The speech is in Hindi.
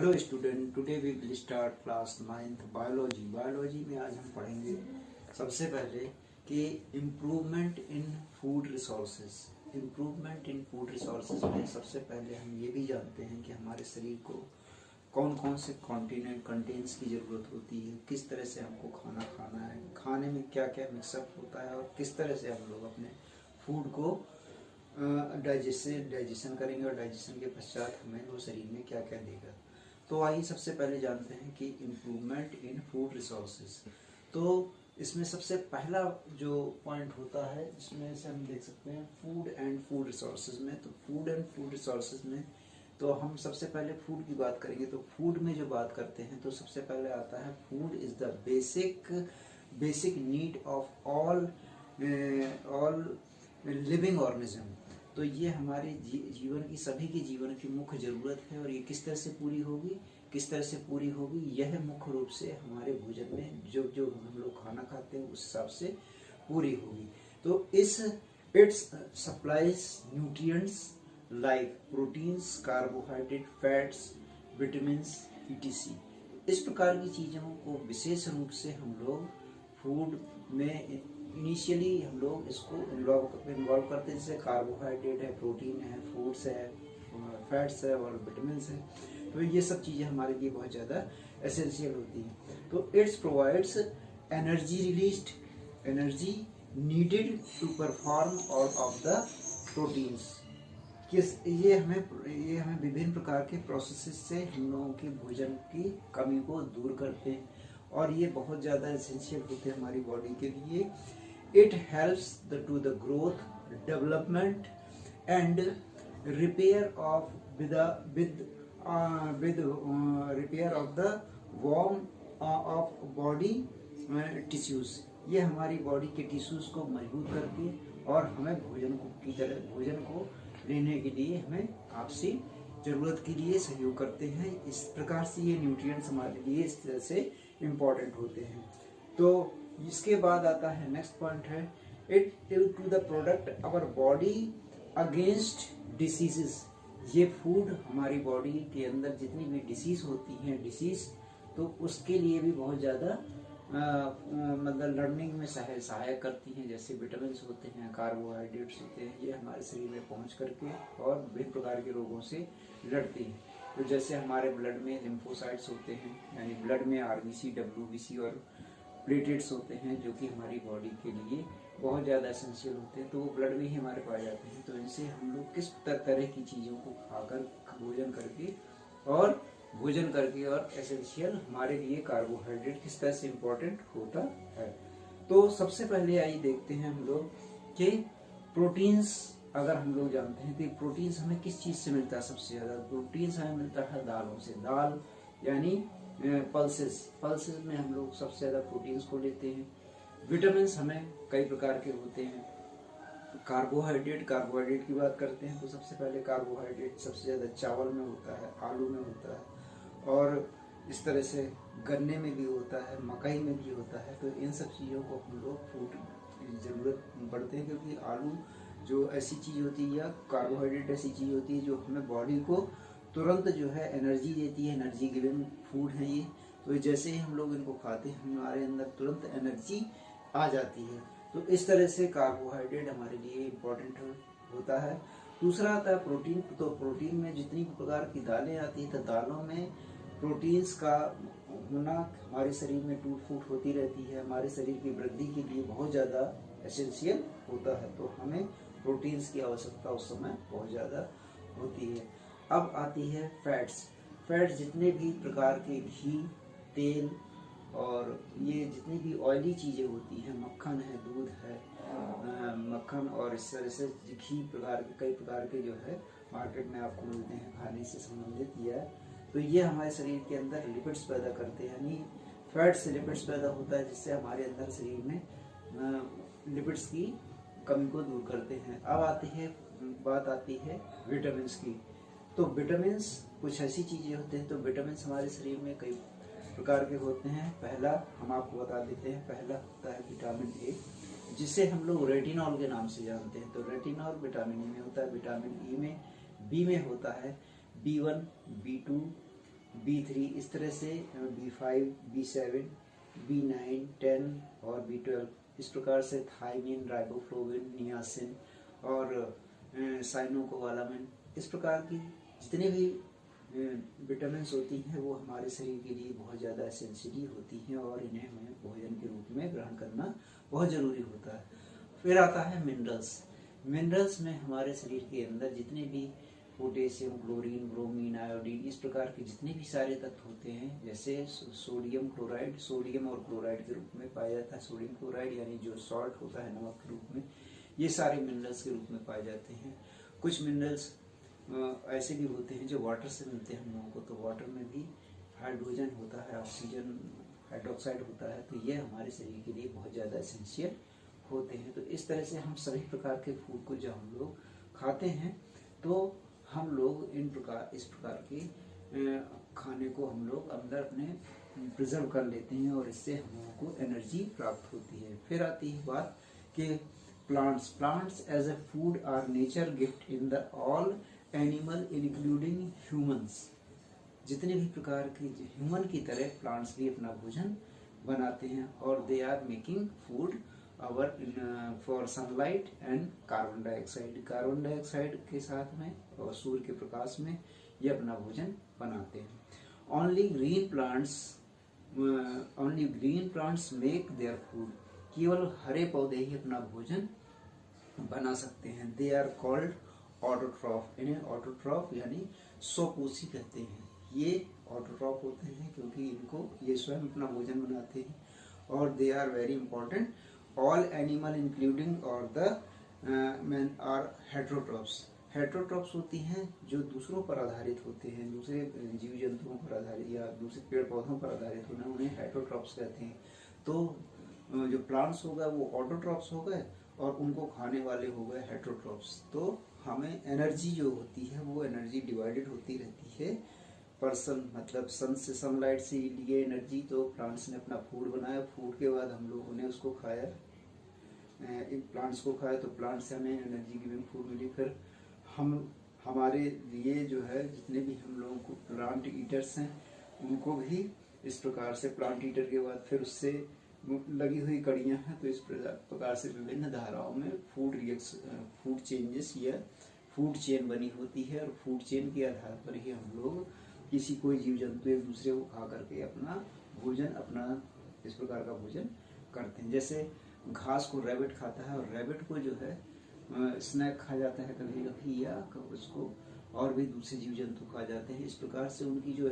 Hello student, today we will start class 9th biology. Biology में आज हम पढ़ेंगे सबसे पहले कि improvement in food resources. Improvement in food resources में सबसे पहले हम ये भी जानते हैं कि हमारे शरीर को कौन कौन से कंटेंट्स की ज़रूरत होती है, किस तरह से हमको खाना खाना है, खाने में क्या क्या मिक्सअप होता है और किस तरह से हम लोग अपने फूड को डाइजेशन करेंगे और डाइजेशन के पश्चात हमें वो शरीर में क्या क्या देगा। तो आइए सबसे पहले जानते हैं कि इम्प्रूवमेंट इन फूड रिसोर्सेज। तो इसमें सबसे पहला जो पॉइंट होता है, इसमें से हम देख सकते हैं फूड एंड फूड रिसोर्सेज में। तो फूड एंड फूड रिसोर्सेज में तो हम सबसे पहले फूड की बात करेंगे। तो फूड में जो बात करते हैं तो सबसे पहले आता है food is the basic need of all living organism. तो ये हमारे जीवन की, सभी के जीवन की मुख्य ज़रूरत है। और ये किस तरह से पूरी होगी, यह मुख्य रूप से हमारे भोजन में जो जो हम लोग खाना खाते हैं उस हिसाब से पूरी होगी। तो it's supplies nutrients like proteins, carbohydrate, fats, vitamins etc। इस प्रकार की चीज़ों को विशेष रूप से हम लोग फूड में इनिशियली हम लोग इसको इन्वॉल्व करते हैं, जैसे कार्बोहाइड्रेट है, प्रोटीन है, फूड्स है, फैट्स है और विटामिन्स है। तो ये सब चीज़ें हमारे लिए बहुत ज़्यादा एसेंशियल होती हैं। तो its provides energy needed to perform all of the proteins. ये हमें विभिन्न प्रकार के प्रोसेसेस से हम लोगों के भोजन की कमी को दूर करते हैं और ये बहुत ज़्यादा एसेंशियल होते हैं हमारी बॉडी के लिए। It helps to the growth, development and repair of repair of the warm of body tissues. ये हमारी बॉडी के टिश्यूज को मजबूत करके और हमें भोजन को लेने के लिए हमें आपसी ज़रूरत के लिए सहयोग करते हैं। इस प्रकार से ये न्यूट्रिएंट्स हमारे लिए इस तरह से इम्पॉर्टेंट होते हैं। तो इसके बाद आता है नेक्स्ट पॉइंट है it to the product our body against diseases. ये फूड हमारी बॉडी के अंदर जितनी भी डिसीज होती हैं तो उसके लिए भी बहुत ज़्यादा मतलब लड़ने में सहायक करती हैं। जैसे विटामिन होते हैं, कार्बोहाइड्रेट्स होते हैं, ये हमारे शरीर में पहुंच करके और विभिन्न प्रकार के रोगों से लड़ती हैं। तो जैसे हमारे ब्लड में लिम्फोसाइट्स होते हैं, यानी ब्लड में आरबीसी, डब्ल्यूबीसी और प्लेटलेट्स होते हैं, जो कि हमारी बॉडी के लिए बहुत ज़्यादा एसेंशियल होते हैं। तो वो ब्लड में ही हमारे पाए जाते हैं। तो इनसे हम लोग किस तरह की चीज़ों को खाकर भोजन करके और एसेंशियल हमारे लिए कार्बोहाइड्रेट किस तरह से इम्पोर्टेंट होता है। तो सबसे पहले आइए देखते हैं हम लोग कि प्रोटीन्स अगर हम लोग जानते हैं तो प्रोटीन्स हमें किस चीज़ से मिलता है। सबसे ज़्यादा प्रोटीन्स हमें मिलता है दालों से। दाल यानी पल्सेस में हम लोग सबसे ज़्यादा प्रोटीन्स को लेते हैं। विटामिन्स हमें कई प्रकार के होते हैं। कार्बोहाइड्रेट की बात करते हैं तो सबसे पहले कार्बोहाइड्रेट सबसे ज़्यादा चावल में होता है, आलू में होता है और इस तरह से गन्ने में भी होता है, मकई में भी होता है। तो इन सब चीज़ों को हम लोग फूड की ज़रूरत पड़ते हैं, क्योंकि आलू जो ऐसी चीज़ होती है या कार्बोहाइड्रेट ऐसी चीज़ होती है जो हमें बॉडी को तुरंत जो है एनर्जी देती है। एनर्जी गिविंग फूड है ये। तो जैसे ही हम लोग इनको खाते हैं हमारे अंदर तुरंत एनर्जी आ जाती है। तो इस तरह से कार्बोहाइड्रेट हमारे लिए इम्पोर्टेंट होता है। दूसरा आता है प्रोटीन। तो प्रोटीन में जितनी प्रकार की दालें आती हैं तो दालों में प्रोटीन्स का होना हमारे शरीर में टूट फूट होती रहती है, हमारे शरीर की वृद्धि के लिए बहुत ज़्यादा एसेंशियल होता है। तो हमें प्रोटीन्स की आवश्यकता उस समय बहुत ज़्यादा होती है। अब आती है फैट्स जितने भी प्रकार के घी, तेल और ये जितनी भी ऑयली चीज़ें होती हैं, मक्खन है, दूध है, मक्खन और इस तरह से घी कई प्रकार के जो है मार्केट में आपको मिलते हैं खाने से संबंधित यह। तो ये हमारे शरीर के अंदर लिपिड्स पैदा करते हैं, यानी फैट से लिपिड्स पैदा होता है, जिससे हमारे अंदर शरीर में लिपिड्स की कमी को दूर करते हैं। अब बात आती है विटामिन्स की। तो विटामिन्स कुछ ऐसी चीज़ें होते हैं। तो विटामिन्स हमारे शरीर में कई प्रकार के होते हैं। पहला हम आपको बता देते हैं, पहला होता है विटामिन ए, जिसे हम लोग रेटिनॉल के नाम से जानते हैं। तो रेटिनॉल विटामिन ए में होता है। विटामिन ई में, बी में होता है B1, B2 B3, इस तरह से B5, B7, B9, 10 और B12, इस प्रकार से थायमिन, राइबोफ्लोविन, नियासिन और साइनोकोबालामिन, इस प्रकार की जितने भी विटामिन होती हैं वो हमारे शरीर के लिए बहुत ज़्यादा एसेंशियल होती हैं और इन्हें हमें भोजन के रूप में ग्रहण करना बहुत ज़रूरी होता है। फिर आता है मिनरल्स। मिनरल्स में हमारे शरीर के अंदर जितने भी पोटेशियम, क्लोरीन, ब्रोमीन, आयोडीन, इस प्रकार के जितने भी सारे तत्व होते हैं, जैसे सोडियम क्लोराइड, सोडियम और क्लोराइड के रूप में पाया जाता है। सोडियम क्लोराइड यानी जो सॉल्ट होता है नमक के रूप में, ये सारे मिनरल्स के रूप में पाए जाते हैं। कुछ मिनरल्स ऐसे भी होते हैं जो वाटर से मिलते हैं हम लोगों को, तो वाटर में भी हाइड्रोजन होता है, ऑक्सीजन हाइड्रोक्साइड होता है, तो ये हमारे शरीर के लिए बहुत ज़्यादा एसेंशियल होते हैं। तो इस तरह से हम सभी प्रकार के फूड को जब हम लोग खाते हैं तो हम लोग इस प्रकार के खाने को हम लोग अंदर अपने प्रिजर्व कर लेते हैं और इससे हम लोगों को एनर्जी प्राप्त होती है। फिर आती है बात कि plants as a food are nature gift in the all animal including humans. जितने भी प्रकार के ह्यूमन की तरह प्लांट्स भी अपना भोजन बनाते हैं और they are making food our for sunlight and carbon dioxide. Carbon dioxide के साथ में और सूर्य के प्रकाश में ये अपना भोजन बनाते हैं। Only green plants make their food. केवल हरे पौधे ही अपना भोजन बना सकते हैं। They are called autotroph. इन्हें ऑटोट्रॉफ यानी स्वपोषी कहते हैं। ये ऑटोट्रॉफ होते हैं क्योंकि इनको ये स्वयं अपना भोजन बनाते हैं। और they are very important. All animal including और the man are heterotrophs. Heterotrophs होती हैं जो दूसरों पर आधारित होते हैं, दूसरे जीव जंतुओं पर आधारित या दूसरे पेड़ पौधों पर आधारित होना, उन्हें हेट्रोट्रॉफ्स कहते हैं। तो जो प्लांट्स होगा वो ऑटोट्रॉफ्स हो गए और उनको खाने वाले हो गए हेट्रोट्रॉफ्स। तो हमें एनर्जी जो होती है वो एनर्जी डिवाइडेड होती रहती है। पर्सन मतलब सन से, सनलाइट से लिए एनर्जी, तो प्लांट्स ने अपना फूड बनाया, फूड के बाद हम लोगों ने उसको खाया, प्लांट्स को खाया, तो प्लांट से हमें एनर्जी गिविंग फूड मिली। फिर हमारे लिए जो है जितने भी हम लोगों को प्लांट ईटर्स हैं उनको भी इस प्रकार से प्लांट ईटर के बाद फिर उससे लगी हुई कड़ियां हैं, तो इस प्रकार से विभिन्न धाराओं में फूड चेंजेस या फूड चेन बनी होती है। और फूड चेन के आधार पर ही हम लोग कोई जीव जंतु एक दूसरे को खा करके अपना इस प्रकार का भोजन करते हैं। जैसे घास को रैबिट खाता है और रैबिट को जो है स्नैक खा जाता है कभी कभी, या उसको और भी दूसरे जीव जंतु खा जाते हैं। इस प्रकार से उनकी जो